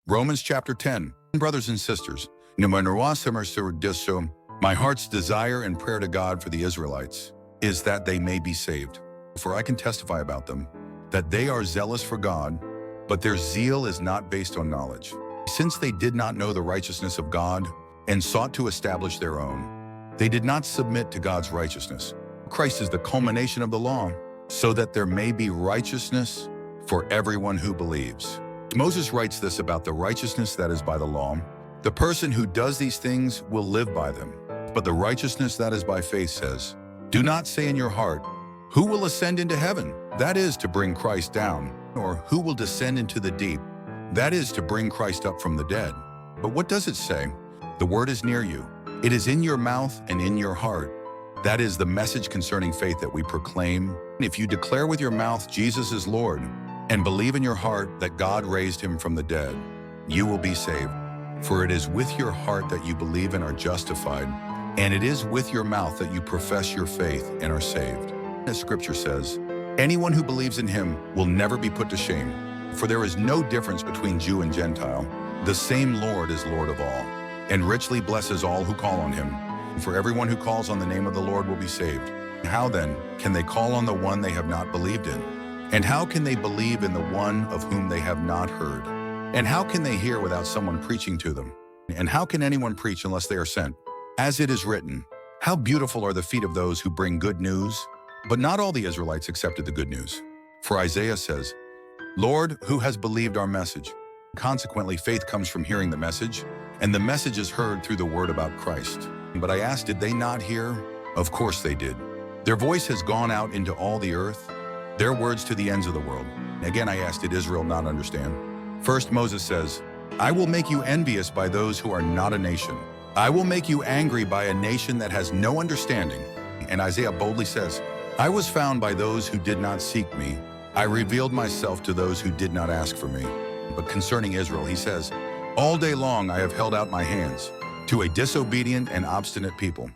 Romans chapter 10. Brothers and sisters, my heart's desire and prayer to God for the Israelites is that they may be saved. For I can testify about them, that they are zealous for God, but their zeal is not based on knowledge. Since they did not know the righteousness of God and sought to establish their own, they did not submit to God's righteousness. Christ is the culmination of the law, so that there may be righteousness for everyone who believes. Moses writes this about the righteousness that is by the law. The person who does these things will live by them. But the righteousness that is by faith says, do not say in your heart, who will ascend into heaven? That is to bring Christ down. Or who will descend into the deep? That is to bring Christ up from the dead. But what does it say? The word is near you. It is in your mouth and in your heart. That is the message concerning faith that we proclaim. If you declare with your mouth Jesus is Lord and believe in your heart that God raised him from the dead, you will be saved. For it is with your heart that you believe and are justified, and it is with your mouth that you profess your faith and are saved. As Scripture says, anyone who believes in him will never be put to shame. For there is no difference between Jew and Gentile. The same Lord is Lord of all, and richly blesses all who call on him. For everyone who calls on the name of the Lord will be saved. How then can they call on the one they have not believed in? And how can they believe in the one of whom they have not heard? And how can they hear without someone preaching to them? And how can anyone preach unless they are sent? As it is written, how beautiful are the feet of those who bring good news? But not all the Israelites accepted the good news. For Isaiah says, Lord, who has believed our message? Consequently, faith comes from hearing the message, and the message is heard through the word about Christ. But I asked, did they not hear? Of course they did. Their voice has gone out into all the earth, their words to the ends of the world. Again, I asked, did Israel not understand? First, Moses says, I will make you envious by those who are not a nation. I will make you angry by a nation that has no understanding. And Isaiah boldly says, I was found by those who did not seek me. I revealed myself to those who did not ask for me. But concerning Israel, he says, all day long I have held out my hands to a disobedient and obstinate people.